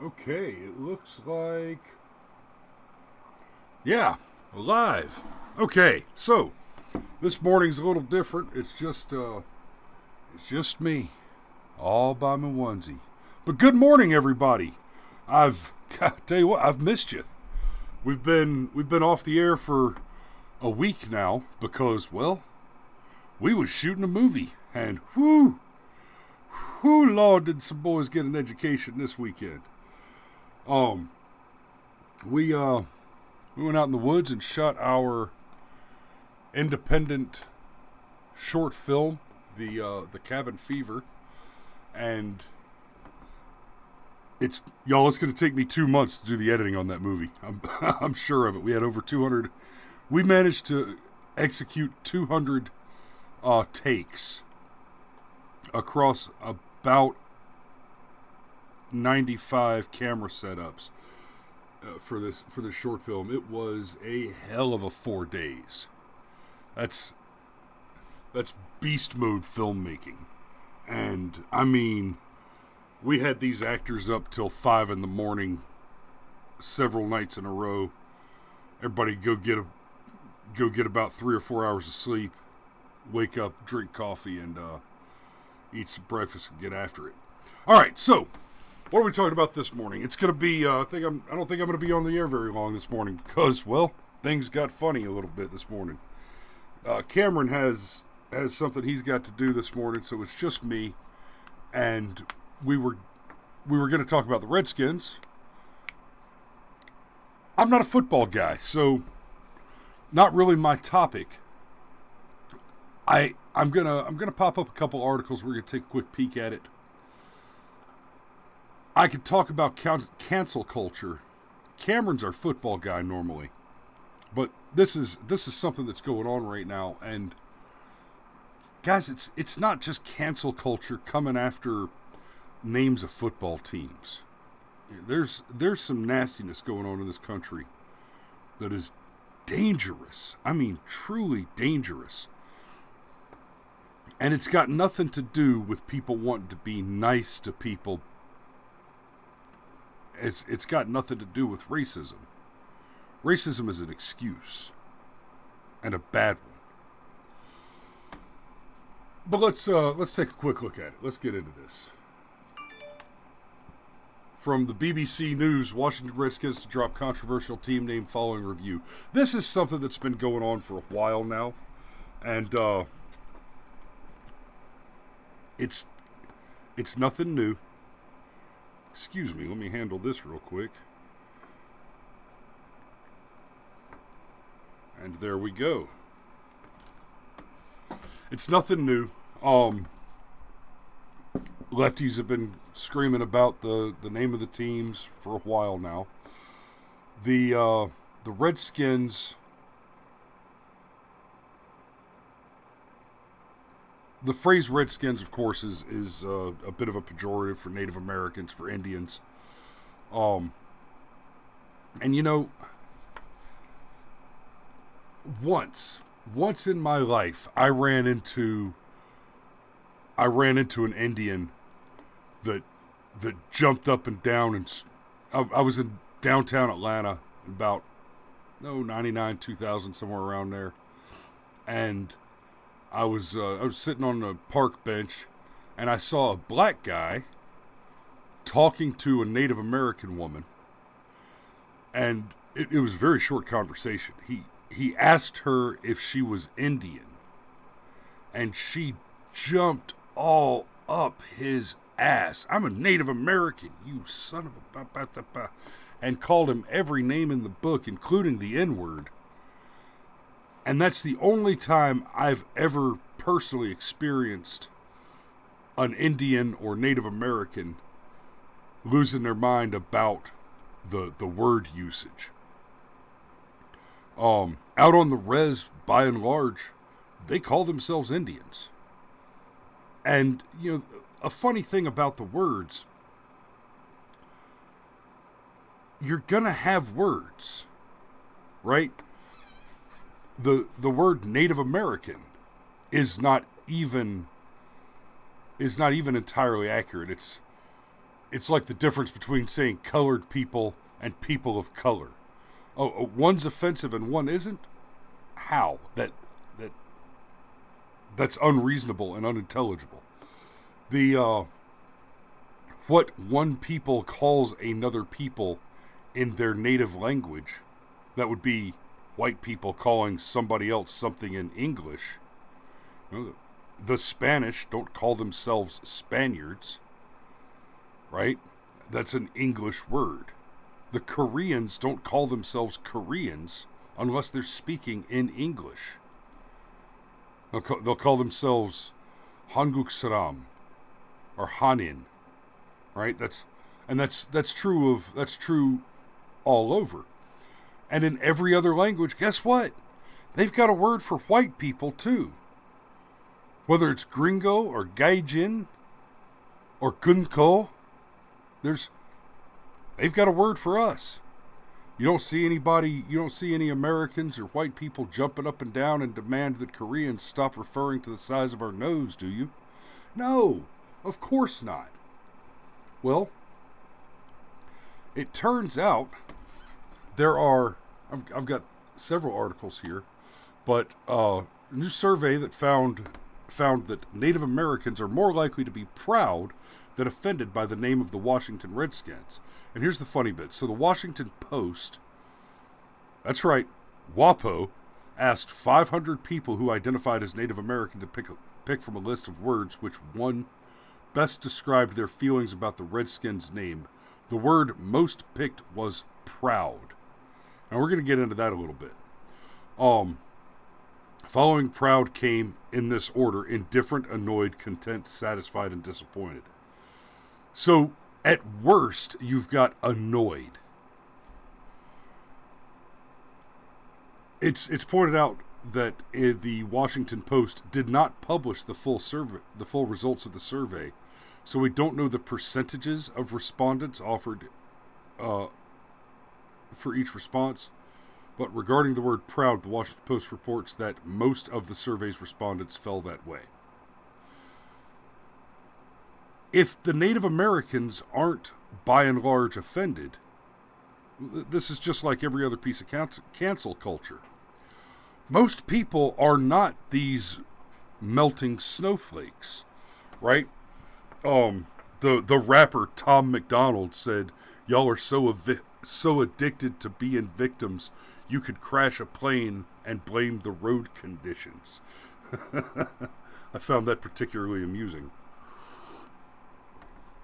Okay, it looks like... Yeah, alive. Okay, so, this morning's a little different. It's just me. All by my onesie. But good morning, everybody. Tell you what, I've missed you. We've been off the air for a week now because, well, we was shooting a movie. And whoo, Lord, did some boys get an education this weekend. Um, we went out in the woods and shot our independent short film, the Cabin Fever, and it's going to take me 2 months to do the editing on that movie. I'm sure of it. We had over 200. We managed to execute 200 takes across about 95 camera setups for this short film. It was a hell of a 4 days. That's beast mode filmmaking, and I mean, we had these actors up till 5 a.m, several nights in a row. Everybody go get about 3 or 4 hours of sleep, wake up, drink coffee, and eat some breakfast and get after it. All right, so what are we talking about this morning? It's gonna be I don't think I'm gonna be on the air very long this morning because, well, things got funny a little bit this morning. Cameron has something he's got to do this morning, so it's just me, and we were going to talk about the Redskins. I'm not a football guy, so not really my topic. I'm gonna pop up a couple articles. We're gonna take a quick peek at it. I could talk about cancel culture. Cameron's our football guy normally, but this is something that's going on right now, and guys, it's not just cancel culture coming after names of football teams. There's some nastiness going on in this country that is dangerous. I mean, truly dangerous. And it's got nothing to do with people wanting to be nice to people. It's got nothing to do with racism. Racism is an excuse, and a bad one. But let's take a quick look at it. Let's get into this. From the BBC News, Washington Redskins to drop controversial team name following review. This is something that's been going on for a while now, and it's nothing new. Excuse me, let me handle this real quick. And there we go. It's nothing new. Lefties have been screaming about the name of the teams for a while now. The Redskins, the phrase Redskins, of course, is a bit of a pejorative for Native Americans, for Indians. And you know, once in my life, I ran into an Indian that jumped up and down, and I was in downtown Atlanta about 99, 2000, somewhere around there, and I was sitting on a park bench, and I saw a black guy talking to a Native American woman, and it was a very short conversation. He asked her if she was Indian, and she jumped all up his ass. I'm a Native American, you son of a... And called him every name in the book, including the N-word. And that's the only time I've ever personally experienced an Indian or Native American losing their mind about the word usage. Out on the res, by and large, they call themselves Indians. And, you know, a funny thing about the words, you're gonna have words, right? The word Native American is not even entirely accurate. it's like the difference between saying colored people and people of color. One's offensive and one isn't? How? That's unreasonable and unintelligible. The what one people calls another people in their native language, that would be white people calling somebody else something in English. The Spanish don't call themselves Spaniards, right? That's an English word. The Koreans don't call themselves Koreans unless they're speaking in English. They'll call themselves Hanguk Saram or Hanin, right? That's true all over. And in every other language, guess what? They've got a word for white people too. Whether it's gringo or gaijin or gunko, they've got a word for us. You don't see any Americans or white people jumping up and down and demand that Koreans stop referring to the size of our nose, do you? No, of course not. Well, it turns out I've got several articles here, but a new survey that found that Native Americans are more likely to be proud than offended by the name of the Washington Redskins. And here's the funny bit. So the Washington Post, that's right, WAPO, asked 500 people who identified as Native American to pick from a list of words which one best described their feelings about the Redskins' name. The word most picked was proud. Now we're going to get into that a little bit. Following proud came in this order: indifferent, annoyed, content, satisfied, and disappointed. So at worst, you've got annoyed. It's pointed out that the Washington Post did not publish the full results of the survey, so we don't know the percentages of respondents offered for each response. But regarding the word proud, the Washington Post reports that most of the survey's respondents fell that way. If the Native Americans aren't, by and large, offended, this is just like every other piece of cancel culture. Most people are not these melting snowflakes, right? The rapper Tom McDonald said, "Y'all are so addicted to being victims, you could crash a plane and blame the road conditions." I found that particularly amusing.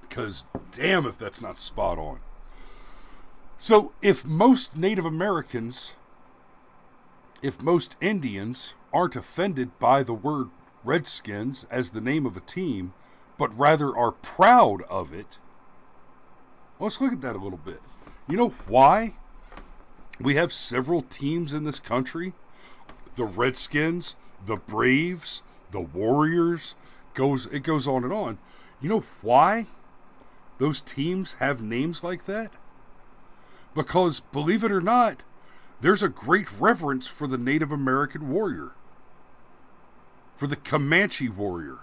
Because damn if that's not spot on. So if most Native Americans, if most Indians aren't offended by the word Redskins as the name of a team, but rather are proud of it, let's look at that a little bit. You know why we have several teams in this country? The Redskins, the Braves, the Warriors, it goes on and on. You know why those teams have names like that? Because, believe it or not, there's a great reverence for the Native American warrior, for the Comanche warrior.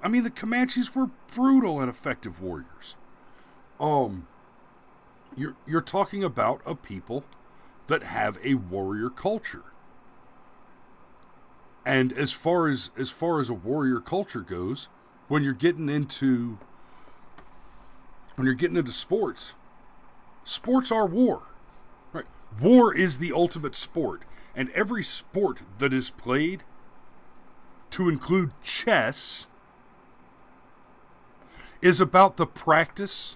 I mean, the Comanches were brutal and effective warriors. You're talking about a people that have a warrior culture. And as far as a warrior culture goes, when you're getting into sports are war. Right? War is the ultimate sport, and every sport that is played, to include chess, is about the practice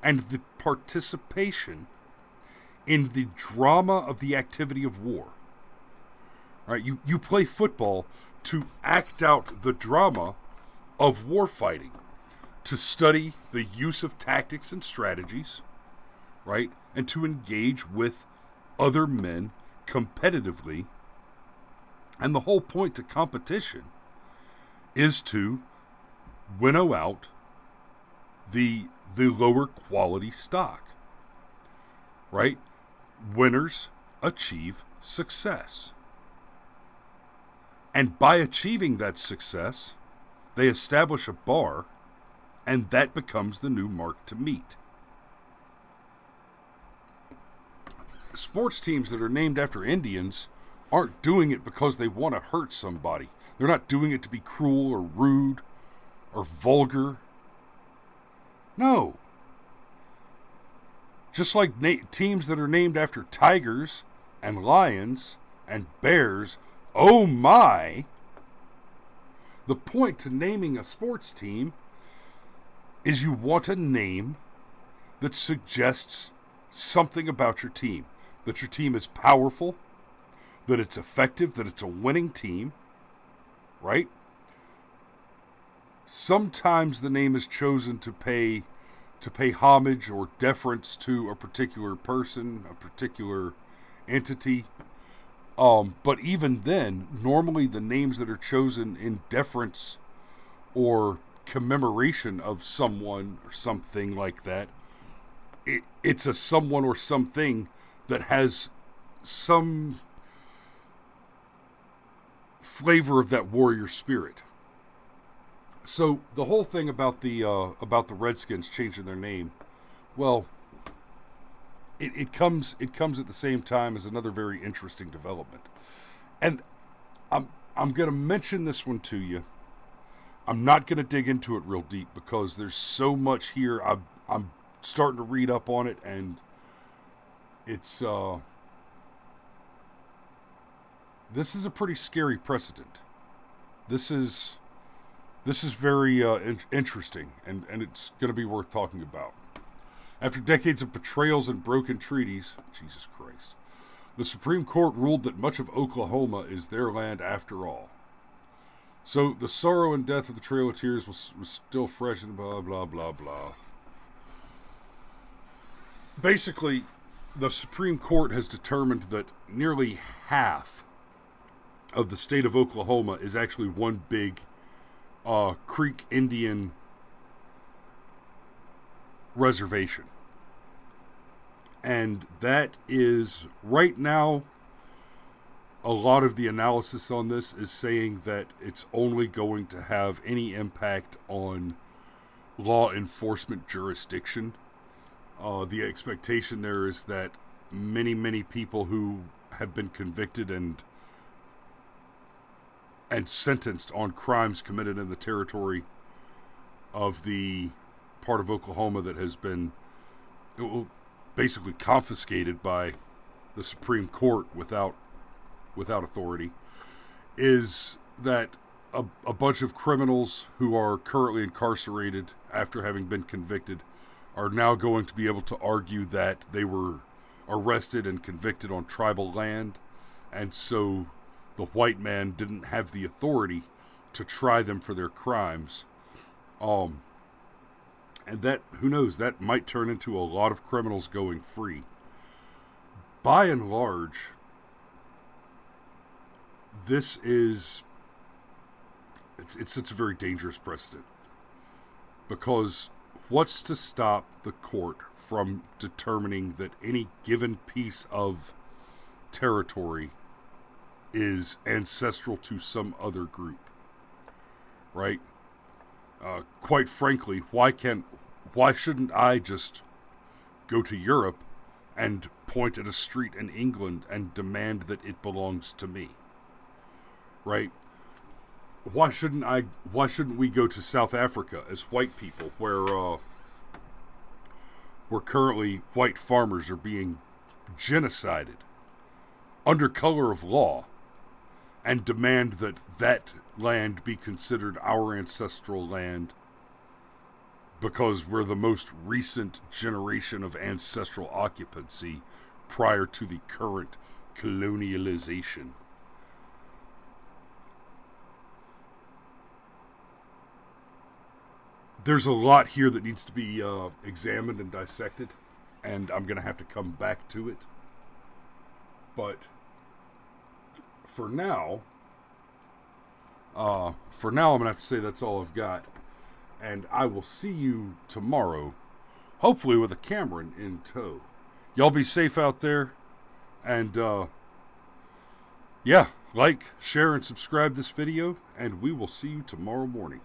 and the participation in the drama of the activity of war. Right? You play football to act out the drama of war fighting, to study the use of tactics and strategies, right? And to engage with other men competitively. And the whole point to competition is to winnow out the lower quality stock, right? Winners achieve success. And by achieving that success, they establish a bar And that becomes the new mark to meet. Sports teams that are named after Indians aren't doing it because they want to hurt somebody. They're not doing it to be cruel or rude or vulgar. No. Just like teams that are named after tigers and lions and bears, oh my! The point to naming a sports team is you want a name that suggests something about your team. That your team is powerful, that it's effective, that it's a winning team, right? Sometimes the name is chosen to pay homage or deference to a particular person, a particular entity. But even then, normally the names that are chosen in deference or commemoration of someone or something like that, it's a someone or something that has some flavor of that warrior spirit. So the whole thing about the Redskins changing their name, well, it comes at the same time as another very interesting development, and I'm going to mention this one to you. I'm not going to dig into it real deep because there's so much here. I'm starting to read up on it, and it's this is a pretty scary precedent. This is very interesting, and it's going to be worth talking about. After decades of betrayals and broken treaties, Jesus Christ, the Supreme Court ruled that much of Oklahoma is their land after all. So the sorrow and death of the Trail of Tears was still fresh and blah, blah, blah, blah. Basically, the Supreme Court has determined that nearly half of the state of Oklahoma is actually one big Creek Indian reservation. And that is, right now, a lot of the analysis on this is saying that it's only going to have any impact on law enforcement jurisdiction. The expectation there is that many people who have been convicted and sentenced on crimes committed in the territory of the part of Oklahoma that has been basically confiscated by the Supreme Court without authority, is that a bunch of criminals who are currently incarcerated after having been convicted are now going to be able to argue that they were arrested and convicted on tribal land, and so the white man didn't have the authority to try them for their crimes. And that, who knows, that might turn into a lot of criminals going free. By and large, this is, it's a very dangerous precedent. Because what's to stop the court from determining that any given piece of territory is ancestral to some other group, right? Quite frankly, why shouldn't I just go to Europe and point at a street in England and demand that it belongs to me, right? Why shouldn't we go to South Africa as white people, where currently white farmers are being genocided under color of law, and demand that land be considered our ancestral land because we're the most recent generation of ancestral occupancy prior to the current colonialization. There's a lot here that needs to be examined and dissected, and I'm going to have to come back to it. But for now, I'm going to have to say that's all I've got. And I will see you tomorrow, hopefully with a camera in tow. Y'all be safe out there. And, yeah, like, share, and subscribe this video. And we will see you tomorrow morning.